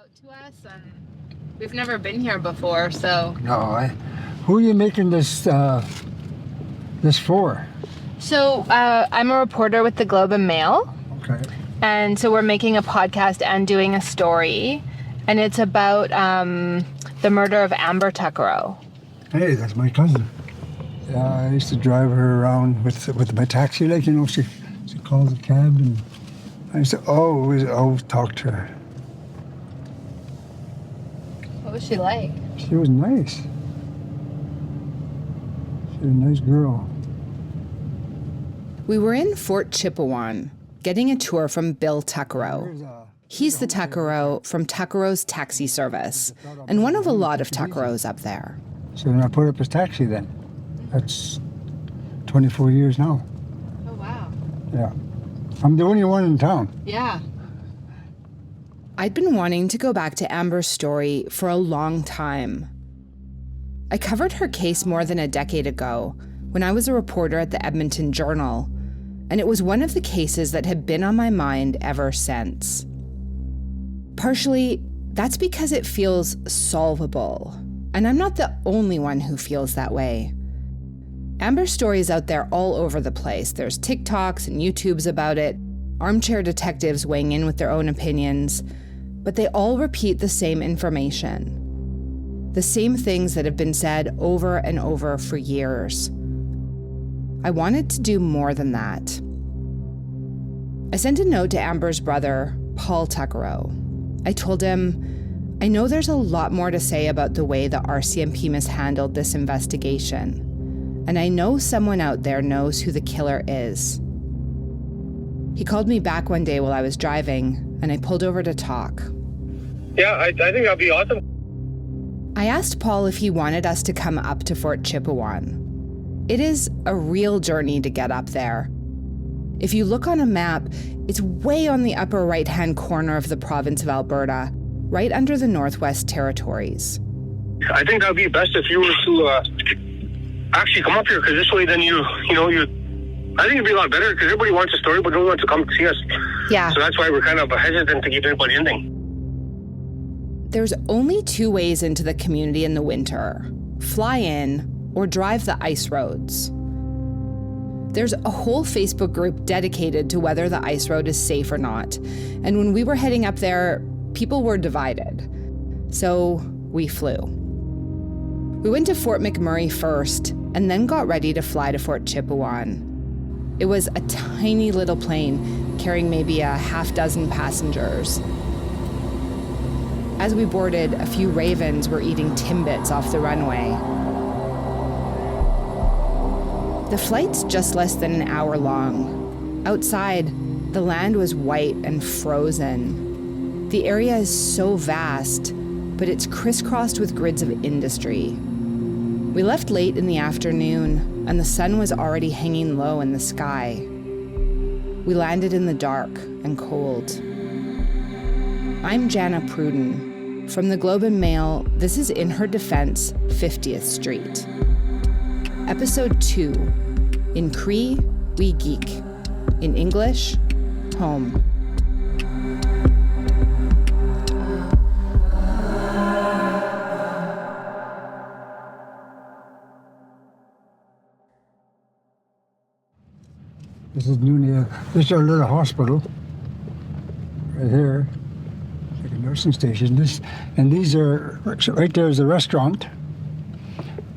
out to us, and we've never been here before, so. No, who are you making this this for? So I'm a reporter with the Globe and Mail. Okay. And so we're making a podcast and doing a story, and it's about the murder of Amber Tuckero. Hey, that's my cousin. I used to drive her around with my taxi, like, you know, she calls a cab, and I used to always talk to her. What was she like? She was nice. She was a nice girl. We were in Fort Chipewyan, getting a tour from Bill Tuckero. He's the Tuckero from Tuckero's taxi service, and one of a lot of Tuckeros up there. So then I put up his taxi then. That's 24 years now. Oh, wow. Yeah. I'm the only one in town. Yeah. I'd been wanting to go back to Amber's story for a long time. I covered her case more than a decade ago when I was a reporter at the Edmonton Journal, and it was one of the cases that had been on my mind ever since. Partially, that's because it feels solvable, and I'm not the only one who feels that way. Amber's story is out there all over the place. There's TikToks and YouTubes about it, armchair detectives weighing in with their own opinions, but they all repeat the same information. The same things that have been said over and over for years. I wanted to do more than that. I sent a note to Amber's brother, Paul Tuckero. I told him, I know there's a lot more to say about the way the RCMP mishandled this investigation, and I know someone out there knows who the killer is. He called me back one day while I was driving, and I pulled over to talk. Yeah, I think that'd be awesome. I asked Paul if he wanted us to come up to Fort Chipewyan. It is a real journey to get up there. If you look on a map, it's way on the upper right-hand corner of the province of Alberta, right under the Northwest Territories. I think that would be best if you were to actually come up here, because this way then I think it'd be a lot better, because everybody wants a story, but no one wants to come see us. Yeah. So that's why we're kind of hesitant to keep anybody ending. There's only two ways into the community in the winter: fly in or drive the ice roads. There's a whole Facebook group dedicated to whether the ice road is safe or not. And when we were heading up there, people were divided. So we flew. We went to Fort McMurray first, and then got ready to fly to Fort Chipewyan. It was a tiny little plane carrying maybe a half dozen passengers. As we boarded, a few ravens were eating Timbits off the runway. The flight's just less than an hour long. Outside, the land was white and frozen. The area is so vast, but it's crisscrossed with grids of industry. We left late in the afternoon, and the sun was already hanging low in the sky. We landed in the dark and cold. I'm Jana Pruden. From the Globe and Mail, this is In Her Defense, 50th Street. Episode 2, in Cree, wîkihk. In English, home. This is our little hospital right here, like a nursing station. These are, right there is a restaurant,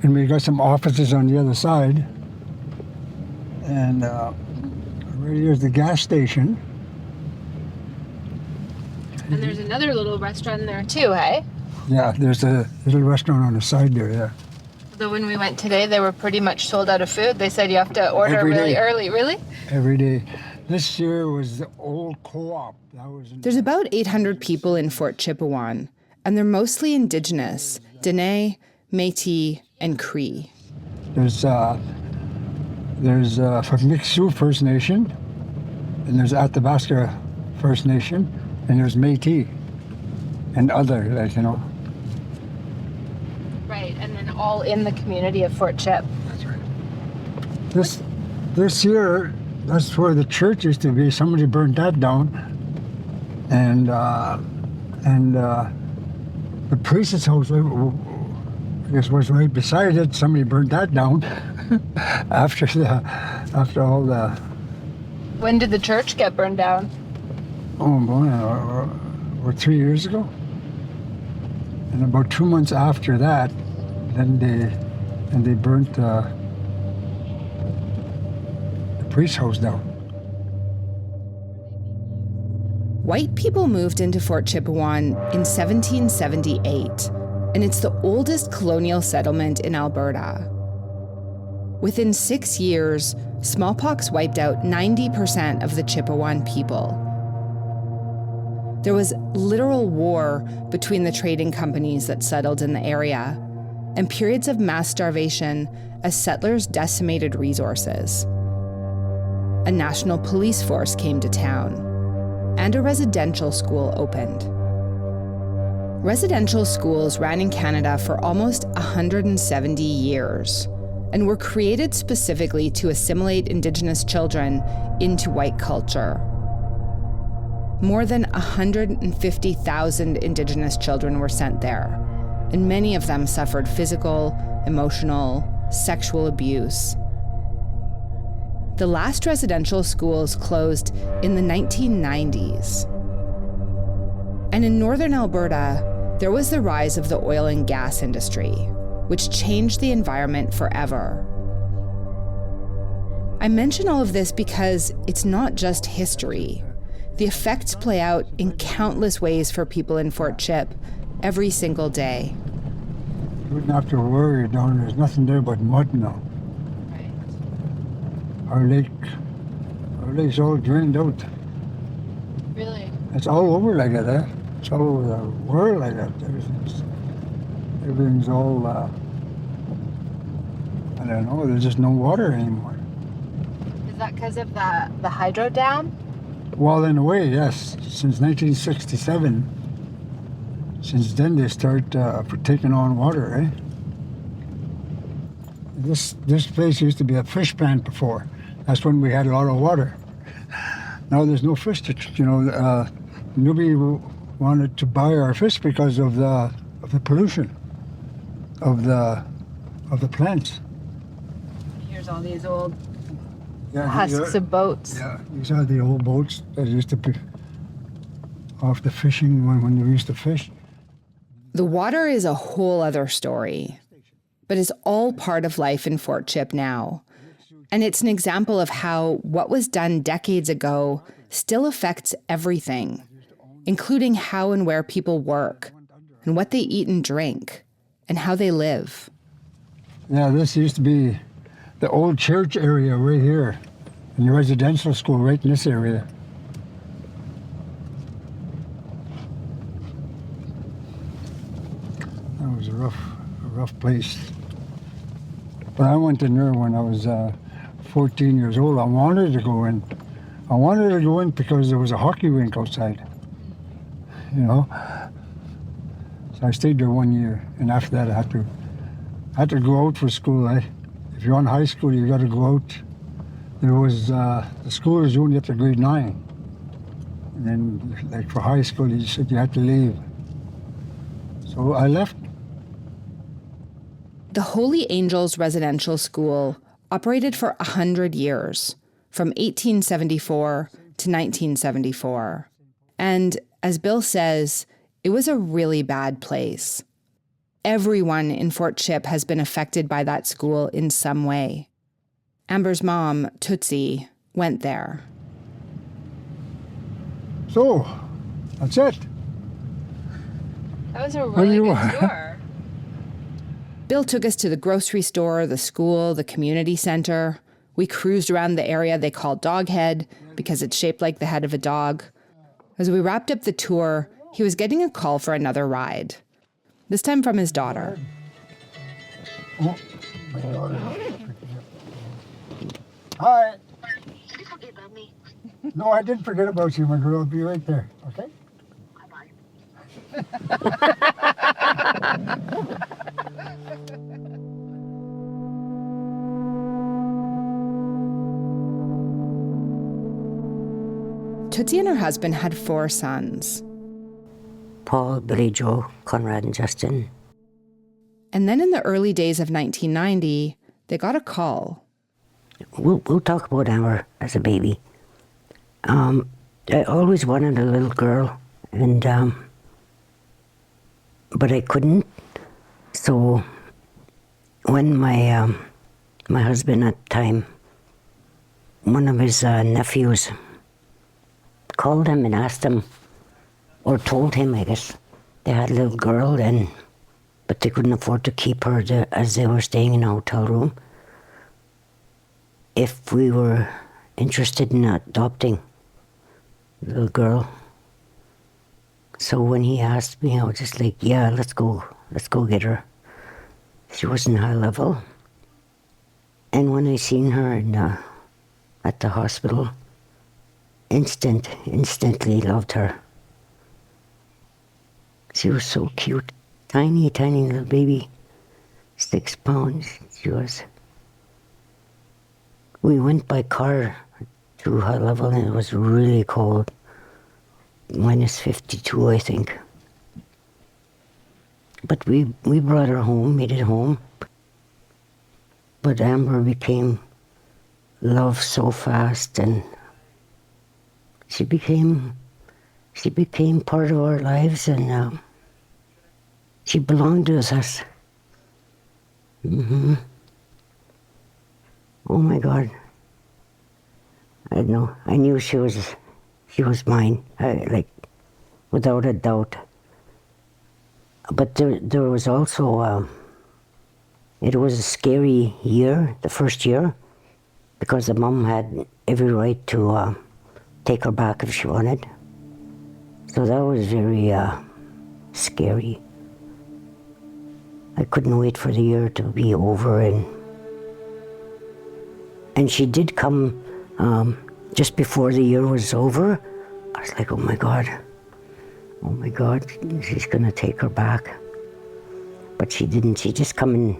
and we got some offices on the other side. And right here is the gas station. And there's another little restaurant there too, hey? Yeah, there's a little restaurant on the side there, yeah. Though when we went today, they were pretty much sold out of food. They said you have to order really early. Really? Every day. This year was the old co-op. There's about 800 people in Fort Chipewyan, and they're mostly Indigenous, Dene, Métis, and Cree. There's Mi'kmaq First Nation, and there's Athabasca First Nation, and there's Métis, and other, Right, and then all in the community of Fort Chip. That's right. This year, that's where the church used to be. Somebody burned that down, and And the priest's house, I guess, was right beside it. Somebody burned that down after all the. When did the church get burned down? Oh boy, about 3 years ago. And about 2 months after that, then they burnt the priest's house down. White people moved into Fort Chipewyan in 1778, and it's the oldest colonial settlement in Alberta. Within 6 years, smallpox wiped out 90% of the Chipewyan people. There was literal war between the trading companies that settled in the area, and periods of mass starvation as settlers decimated resources. A national police force came to town, and a residential school opened. Residential schools ran in Canada for almost 170 years and were created specifically to assimilate Indigenous children into white culture. More than 150,000 Indigenous children were sent there, and many of them suffered physical, emotional, sexual abuse. The last residential schools closed in the 1990s. And in northern Alberta, there was the rise of the oil and gas industry, which changed the environment forever. I mention all of this because it's not just history. The effects play out in countless ways for people in Fort Chip every single day. You wouldn't have to worry down. There's nothing there but mud now. Our lake's all drained out. Really? It's all over like that, eh? It's all over the world like that. Everything's all, I don't know, there's just no water anymore. Is that because of the hydro dam? Well, in a way, yes. Since 1967, since then they start taking on water, eh? This place used to be a fish plant before. That's when we had a lot of water. Now there's no fish to, nobody wanted to buy our fish because of the pollution of the plants. Here's all these old Yeah, husks of boats. Yeah, these are the old boats that used to be off the fishing when we used to fish. The water is a whole other story, but it's all part of life in Fort Chip now. And it's an example of how what was done decades ago still affects everything, including how and where people work, and what they eat and drink, and how they live. Yeah, this used to be the old church area right here, and the residential school right in this area. That was a rough place. But I went in there when I was 14 years old. I wanted to go in. I wanted to go in because there was a hockey rink outside, you know. So I stayed there 1 year, and after that I had to go out for school. If you're in high school, you got to go out. There was the school is only up to grade 9, and then like for high school, you said you had to leave. So I left. The Holy Angels Residential School operated for 100 years, from 1874 to 1974. And as Bill says, it was a really bad place. Everyone in Fort Chip has been affected by that school in some way. Amber's mom, Tootsie, went there. So, that's it. That was a really good tour. Bill took us to the grocery store, the school, the community center. We cruised around the area they call Doghead because it's shaped like the head of a dog. As we wrapped up the tour, he was getting a call for another ride. This time from his daughter. Oh, my daughter. Hi. Did you forget about me? No, I didn't forget about you, my girl. I'll be right there, okay? Bye-bye. Tootsie and her husband had 4 sons. Paul, Billy Joe, Conrad, and Justin. And then in the early days of 1990, they got a call. We'll talk about Amber as a baby. I always wanted a little girl, and but I couldn't. So when my husband at the time, one of his nephews called him and asked him, or told him, I guess, they had a little girl, but they couldn't afford to keep her as they were staying in a hotel room, if we were interested in adopting the little girl. So when he asked me, I was just like, yeah, let's go get her. She wasn't high level. And when I seen her at the hospital, instantly loved her. She was so cute. Tiny little baby. 6 pounds she was. We went by car to high level and it was really cold. -52, I think. But we brought her home, made it home. But Amber became love so fast, and she became part of our lives, and she belonged to us. Mm-hmm. Oh my God. I don't know. I knew she was mine, without a doubt. But there was also, it was a scary year, the first year, because the mom had every right to take her back if she wanted. So that was very scary. I couldn't wait for the year to be over, and she did come just before the year was over. I was like, oh my God, she's gonna take her back. But she didn't. She just come and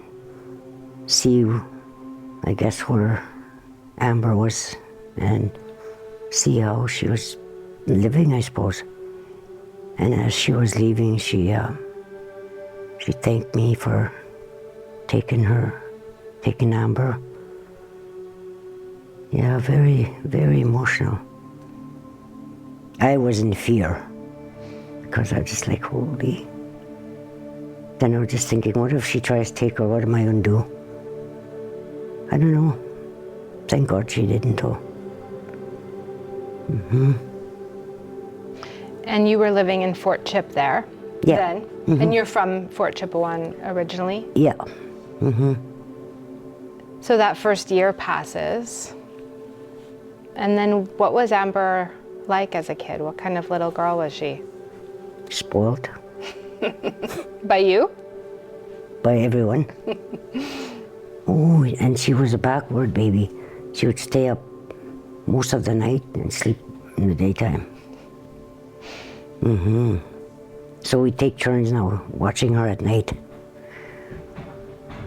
see, I guess, where Amber was and see how she was living, I suppose. And as she was leaving, she thanked me for taking Amber. Yeah, very, very emotional. I was in fear, because I was just like, holy. Then I was just thinking, what if she tries to take her? What am I going to do? I don't know. Thank God she didn't, though. Mm-hmm. And you were living in Fort Chip there then? Mm-hmm. And you're from Fort Chipewyan originally? Yeah. Mm-hmm. So that first year passes. And then what was Amber like as a kid? What kind of little girl was she? Spoiled. By you? By everyone. Oh, and she was a backward baby. She would stay up most of the night and sleep in the daytime. Mm-hmm. So we take turns now watching her at night.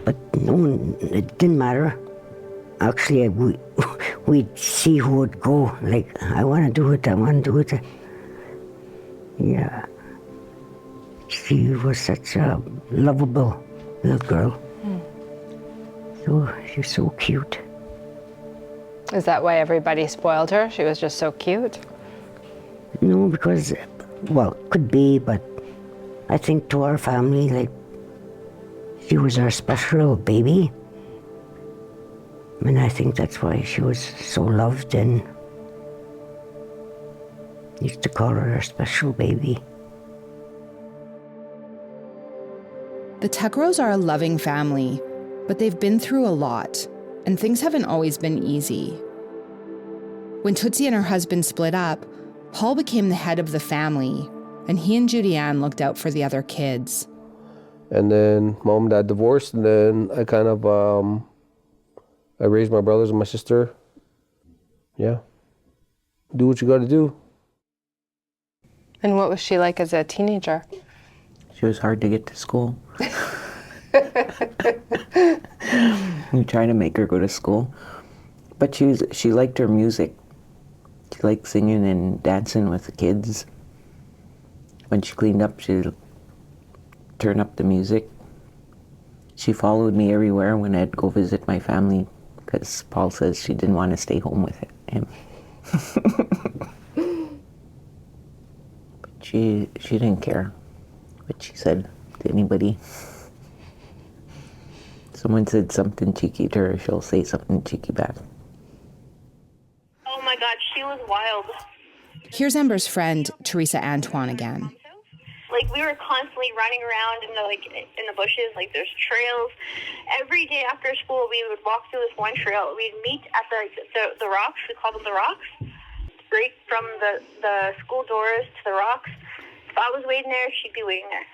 But no, it didn't matter. Actually, we'd see who would go. Like, I want to do it. Yeah. She was such a lovable little girl. So she's so cute. Is that why everybody spoiled her? She was just so cute? No, because, well, could be, but I think to our family, like, she was our special baby. And I think that's why she was so loved, and used to call her our special baby. The Tuckrows are a loving family, but they've been through a lot, and things haven't always been easy. When Tootsie and her husband split up, Paul became the head of the family, and he and Judy Ann looked out for the other kids. And then mom and dad divorced, and then I kind of, I raised my brothers and my sister. Yeah. Do what you gotta do. And what was she like as a teenager? She was hard to get to school. We tried to make her go to school, but she liked her music. She liked singing and dancing with the kids. when she cleaned up, she'd turn up the music. She followed me everywhere when I'd go visit my family because Paul says she didn't want to stay home with him. But she didn't care what she said to anybody. Someone said something cheeky to her, she'll say something cheeky back. Oh my God, she was wild. Here's Amber's friend, Teresa Antoine again. Like, we were constantly running around in the bushes. Like, there's trails. Every day after school, we would walk through this one trail. We'd meet at the rocks. We call them the rocks. Right from the school doors to the rocks. If I was waiting there, she'd be waiting there.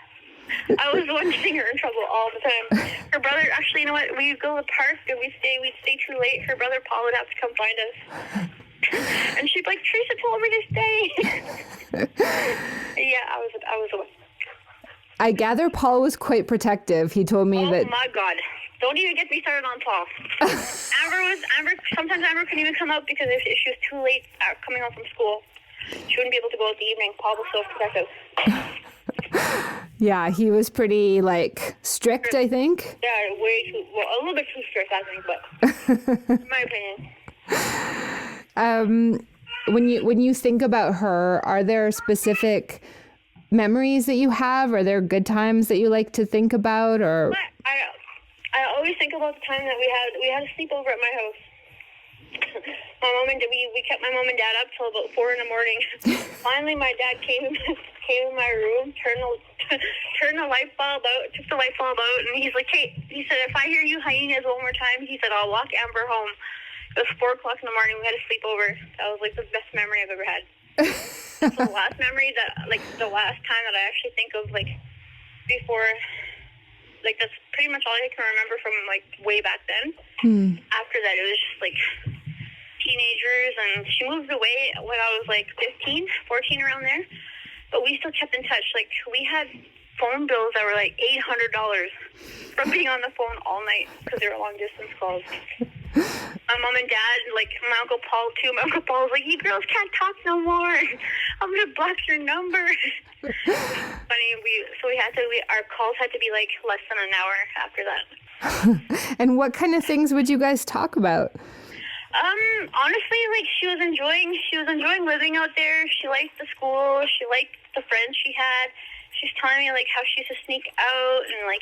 I was the one getting her in trouble all the time. Her brother, actually, you know what? We'd go to the park and we'd stay too late. Her brother Paul would have to come find us. And she'd be like, Teresa told me to stay. Yeah, I was the one. I gather Paul was quite protective. He told me that... Oh my God. Don't even get me started on Paul. Sometimes Amber couldn't even come out because if she was too late coming home from school, she wouldn't be able to go out the evening. Paul was so protective. Yeah, he was pretty, strict, I think. Yeah, a little bit too strict, I think, but in my opinion. When you think about her, are there specific memories that you have? Are there good times that you like to think about? Or I always think about the time that we had a sleepover at my house. My mom and we kept my mom and dad up till about 4 a.m. Finally, my dad came in my room, turned the light bulb out, took the light bulb out, and he's like, "Hey," he said, "if I hear you hyenas one more time," he said, "I'll walk Amber home." It was 4 o'clock in the morning. We had a sleepover. That was the best memory I've ever had. That's the last memory the last time that I actually think of before. That's pretty much all I can remember from way back then. After that, it was just teenagers, and she moved away when I was 15, 14, around there. But we still kept in touch. We had phone bills that were $800 from being on the phone all night because they were long distance calls. My mom and dad, my Uncle Paul too. My Uncle Paul was like, "You girls can't talk no more. I'm gonna block your number." Funny, our calls had to be less than an hour after that. And what kind of things would you guys talk about? Honestly, she was enjoying living out there. She liked the school. She liked the friends she had. She's telling me how she used to sneak out and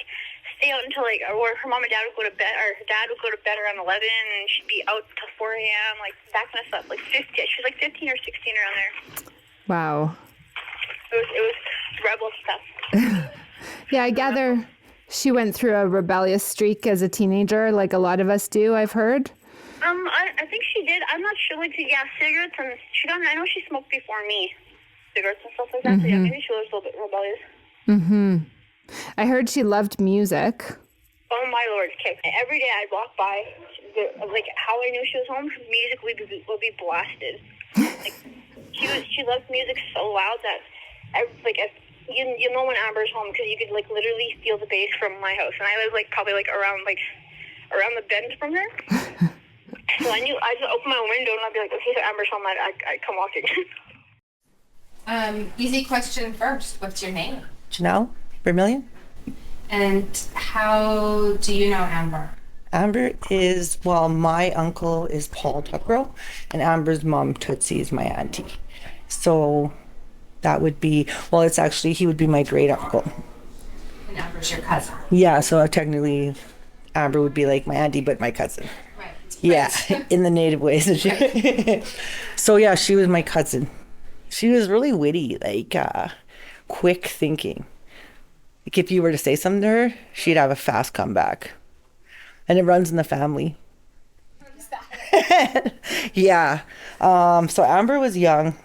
stay out until or her mom and dad would go to bed, or her dad would go to bed around 11, and she'd be out till 4 a.m. That kind of stuff. 15. She was 15 or 16 around there. Wow. It was rebel stuff. Yeah, I gather she went through a rebellious streak as a teenager, like a lot of us do, I've heard. I think she did. I'm not sure. Cigarettes, and I know she smoked before me. Cigarettes and stuff like that. So yeah, maybe she was a little bit rebellious. I heard she loved music. Oh my Lord! Okay. Every day I'd walk by, how I knew she was home. Music would be blasted. She loved music so loud that you know when Amber's home because you could literally feel the bass from my house, and I live probably around the bend from her. So I knew I just open my window and I'd be like, "Okay, so Amber's home." I'd come walking. Easy question first. What's your name? Janelle Vermillion. And how do you know Amber? Amber is, my uncle is Paul Tuckrow, and Amber's mom, Tootsie, is my auntie. So that would be, it's actually, he would be my great uncle. And Amber's your cousin. Yeah, so technically Amber would be my auntie, but my cousin. Right. Yeah, in the native ways. So yeah, she was my cousin. She was really witty, quick thinking. If you were to say something to her, she'd have a fast comeback. And it runs in the family. What is that? Yeah. So Amber was young.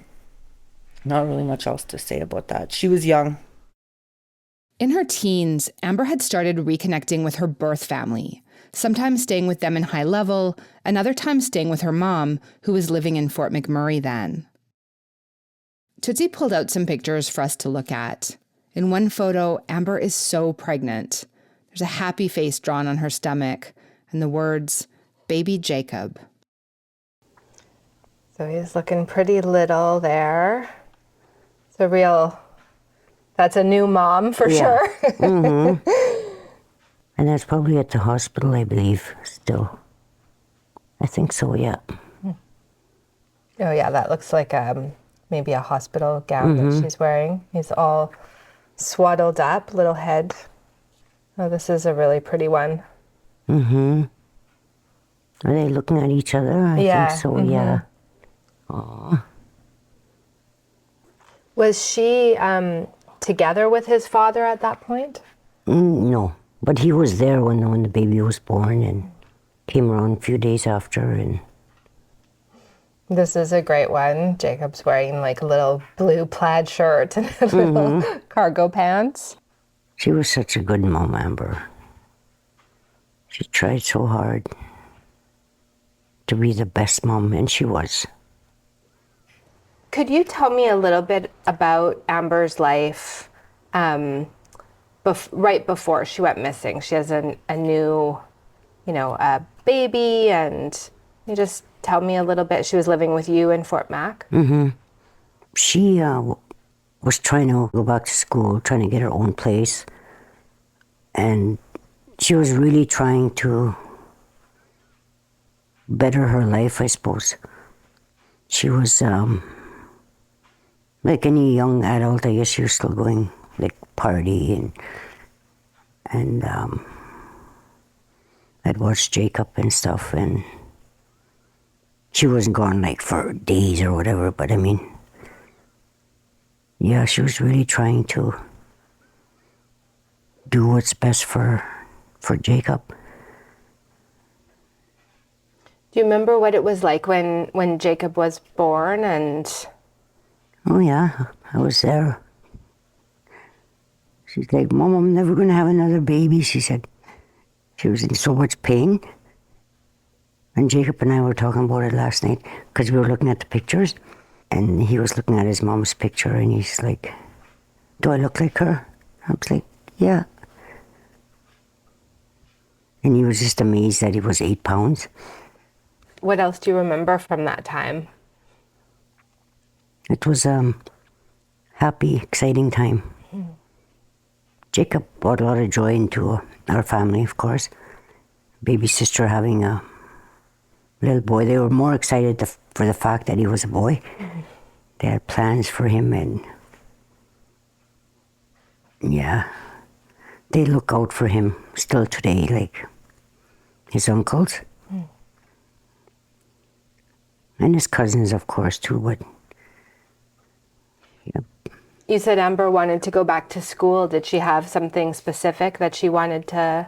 Not really much else to say about that. She was young. In her teens, Amber had started reconnecting with her birth family, sometimes staying with them in High Level, and other times staying with her mom, who was living in Fort McMurray then. Tootsie pulled out some pictures for us to look at. In one photo, Amber is so pregnant. There's a happy face drawn on her stomach, and the words, "Baby Jacob." So he's looking pretty little there. It's a real That's a new mom for sure. And that's probably at the hospital, I believe, still. I think so, yeah. Oh yeah, that looks like maybe a hospital gown that she's wearing. He's all swaddled up, little head. Oh, this is a really pretty one. Are they looking at each other? I think so, yeah. Aww. Was she together with his father at that point? No, but he was there when the baby was born and came around a few days after. And this is a great one. Jacob's wearing like a little blue plaid shirt and little cargo pants. she was such a good mom, Amber. She tried so hard to be the best mom, and she was. Could you tell me a little bit about Amber's life right before she went missing? She has a new, a baby, and you just tell me a little bit. She was living with you in Fort Mac? She was trying to go back to school, trying to get her own place, and she was really trying to better her life, I suppose. She was like any young adult, I guess she was still going like party and I'd watch Jacob and stuff, and she wasn't gone like for days or whatever, but I mean, yeah, she was really trying to do what's best for Jacob. Do you remember what it was like when Jacob was born? And oh yeah, I was there. She's like, Mom, I'm never going to have another baby, she said. She was in so much pain. And Jacob and I were talking about it last night because we were looking at the pictures, and he was looking at his mom's picture, and he's like, do I look like her? I was like, yeah. And he was just amazed that he was 8 pounds. what else do you remember from that time? It was a happy, exciting time. Jacob brought a lot of joy into our family, of course. Baby sister having a little boy. They were more excited for the fact that he was a boy. They had plans for him, and yeah, they look out for him still today, like his uncles. And his cousins, of course, too, but yeah. You said Amber wanted to go back to school. Did she have something specific that she wanted to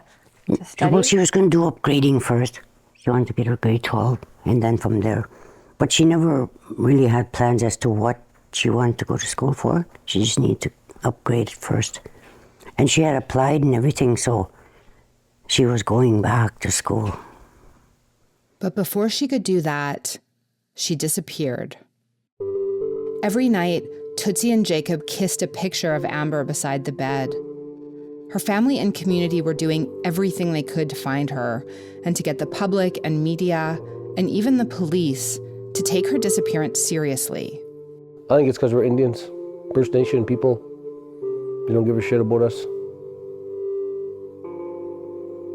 study? Well, she was going to do upgrading first. She wanted to get her grade 12, and then from there. But she never really had plans as to what she wanted to go to school for. She just needed to upgrade it first. And she had applied and everything, so she was going back to school. But before she could do that, she disappeared. Every night, Tootsie and Jacob kissed a picture of Amber beside the bed. Her family and community were doing everything they could to find her and to get the public and media and even the police to take her disappearance seriously. I think it's because we're Indians, First Nation people. They don't give a shit about us.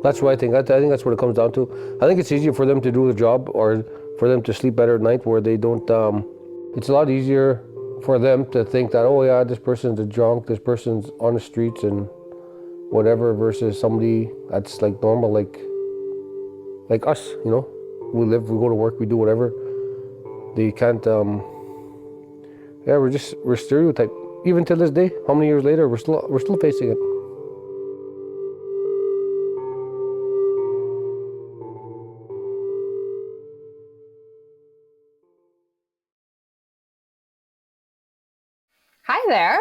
That's what I think. I think that's what it comes down to. I think it's easier for them to do the job, or for them to sleep better at night, where they don't. It's a lot easier for them to think that, oh yeah, this person's a drunk, this person's on the streets and whatever, versus somebody that's like normal, like us, you know. We live, we go to work, we do whatever. They can't. Yeah, we're stereotyped. Even to this day, how many years later, we're still facing it. Hi there.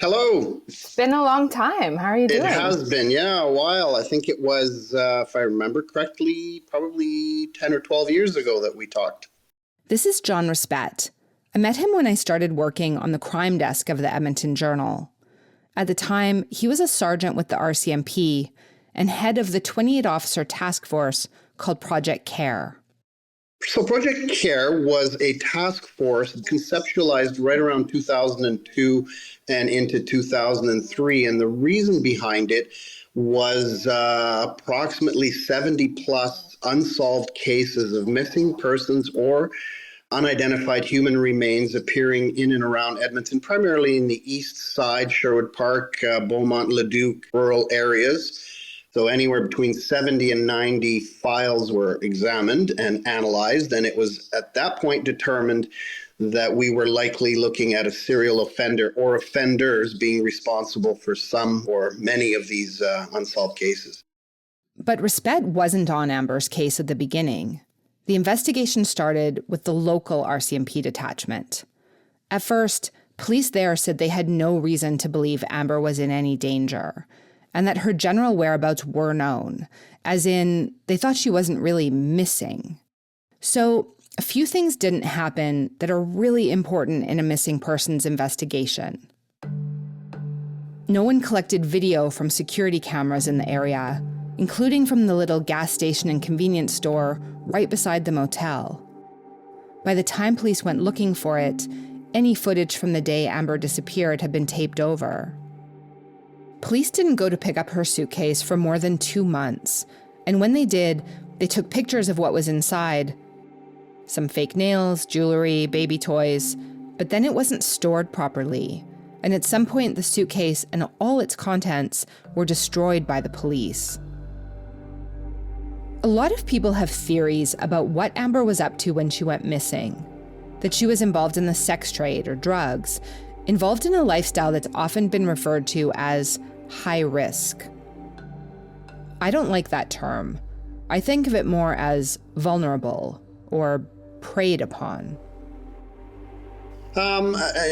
Hello. It's been a long time. How are you doing? It has been, yeah, a while. I think it was, if I remember correctly, probably 10 or 12 years ago that we talked. This is John Rpet. I met him when I started working on the crime desk of the Edmonton Journal. At the time, he was a sergeant with the RCMP and head of the 28-officer task force called Project CARE. So Project CARE was a task force conceptualized right around 2002 and into 2003. And the reason behind it was approximately 70 plus unsolved cases of missing persons or unidentified human remains appearing in and around Edmonton, primarily in the east side, Sherwood Park, Beaumont, Leduc, rural areas. So anywhere between 70 and 90 files were examined and analyzed, and it was at that point determined that we were likely looking at a serial offender or offenders being responsible for some or many of these unsolved cases. But Rpet wasn't on Amber's case at the beginning. The investigation started with the local RCMP detachment. At first, police there said they had no reason to believe Amber was in any danger, and that her general whereabouts were known, as in, they thought she wasn't really missing. So, a few things didn't happen that are really important in a missing persons investigation. No one collected video from security cameras in the area, including from the little gas station and convenience store right beside the motel. By the time police went looking for it, any footage from the day Amber disappeared had been taped over. Police didn't go to pick up her suitcase for more than 2 months, and when they did, they took pictures of what was inside. Some fake nails, jewelry, baby toys, but then it wasn't stored properly, and at some point the suitcase and all its contents were destroyed by the police. A lot of people have theories about what Amber was up to when she went missing. That she was involved in the sex trade or drugs, involved in a lifestyle that's often been referred to as high risk. I don't like that term. I think of it more as vulnerable or preyed upon.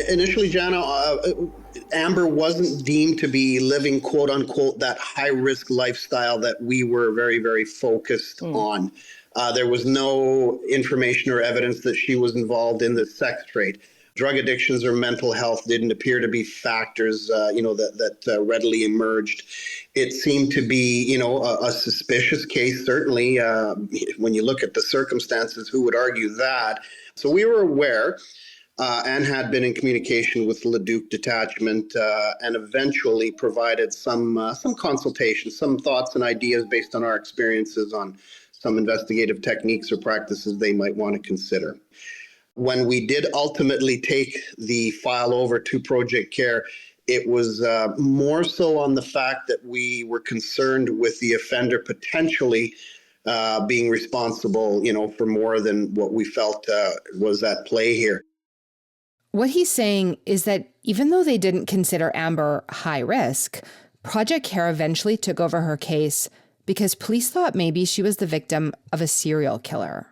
Initially, Jana, Amber wasn't deemed to be living, quote unquote, that high risk lifestyle that we were very, very focused on. There was no information or evidence that she was involved in the sex trade. Drug addictions or mental health didn't appear to be factors, that readily emerged. It seemed to be, a suspicious case, certainly. When you look at the circumstances, who would argue that? So we were aware and had been in communication with Leduc Detachment and eventually provided some consultation, some thoughts and ideas based on our experiences on some investigative techniques or practices they might want to consider. When we did ultimately take the file over to Project CARE, it was more so on the fact that we were concerned with the offender potentially being responsible, for more than what we felt was at play here. What he's saying is that even though they didn't consider Amber high risk, Project CARE eventually took over her case because police thought maybe she was the victim of a serial killer.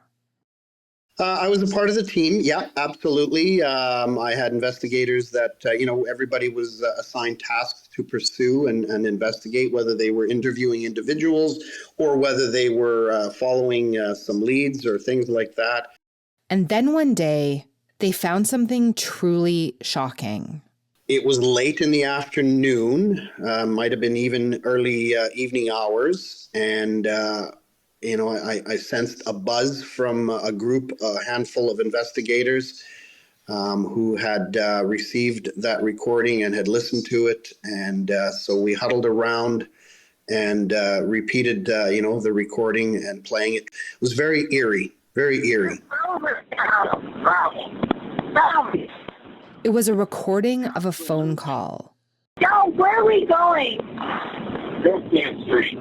I was a part of the team. Yeah, absolutely. I had investigators that, everybody was assigned tasks to pursue and investigate, whether they were interviewing individuals or whether they were following some leads or things like that. And then one day, they found something truly shocking. It was late in the afternoon, might have been even early evening hours, and I sensed a buzz from a handful of investigators who had received that recording and had listened to it. And so we huddled around and repeated, the recording and playing it. It was very eerie, very eerie. It was a recording of a phone call. Yo, where are we going? Street.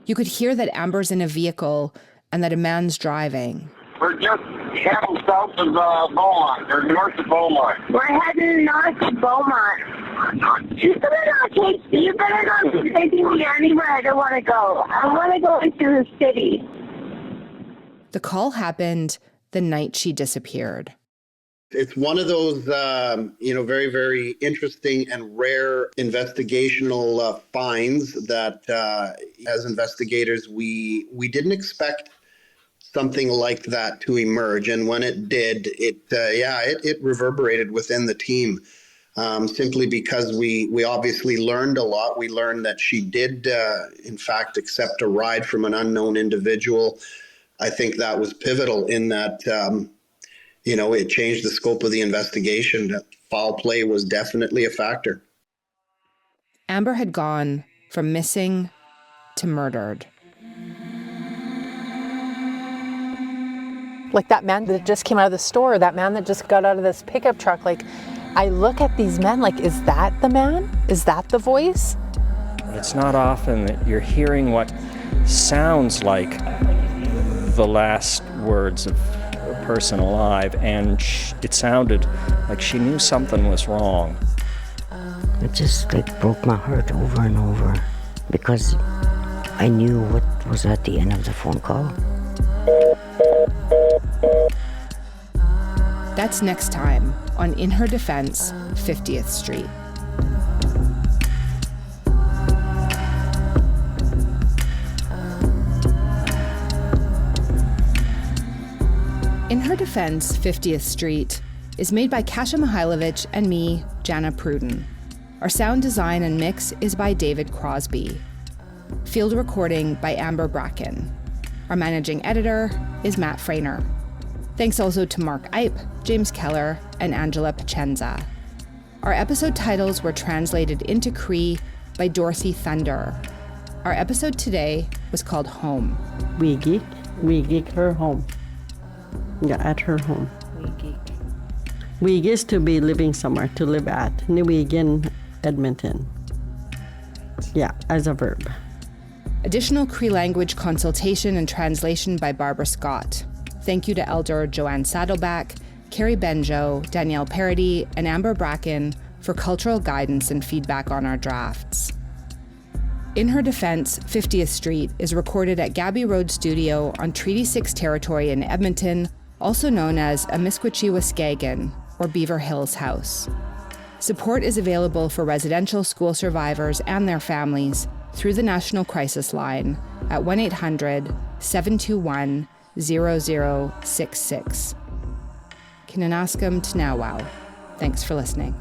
You could hear that Amber's in a vehicle and that a man's driving. We're just heading south of Beaumont, or north of Beaumont. We're heading north of Beaumont. You better not be taking me anywhere I don't want to go. I want to go into the city. The call happened the night she disappeared. It's one of those, very, very interesting and rare investigational finds that, as investigators, we didn't expect something like that to emerge. And when it did, it reverberated within the team, simply because we obviously learned a lot. We learned that she did, in fact, accept a ride from an unknown individual I think that was pivotal in that, it changed the scope of the investigation. That foul play was definitely a factor. Amber had gone from missing to murdered. Like that man that just came out of the store, that man that just got out of this pickup truck, like I look at these men like, is that the man? Is that the voice? It's not often that you're hearing what sounds like the last words of a person alive, and it sounded like she knew something was wrong. It just broke my heart over and over because I knew what was at the end of the phone call. That's next time on In Her Defense, 50th Street. In Her Defense, 50th Street is made by Kasia Mihailovich and me, Jana Pruden. Our sound design and mix is by David Crosby. Field recording by Amber Bracken. Our managing editor is Matt Frainer. Thanks also to Mark Ipe, James Keller, and Angela Pacenza. Our episode titles were translated into Cree by Dorothy Thunder. Our episode today was called Home. wîkihk, her home. Yeah, at her home. wîkihk is to be living somewhere, to live at. Niwigin, Edmonton. Yeah, as a verb. Additional Cree language consultation and translation by Barbara Scott. Thank you to Elder Joanne Saddleback, Carrie Benjo, Danielle Parody, and Amber Bracken for cultural guidance and feedback on our drafts. In Her Defense, 50th Street is recorded at Gabby Road Studio on Treaty 6 territory in Edmonton, also known as Amiskwachee or Beaver Hills House. Support is available for residential school survivors and their families through the National Crisis Line at 1-800-721-0066. Kinanaskam Tanawow. Thanks for listening.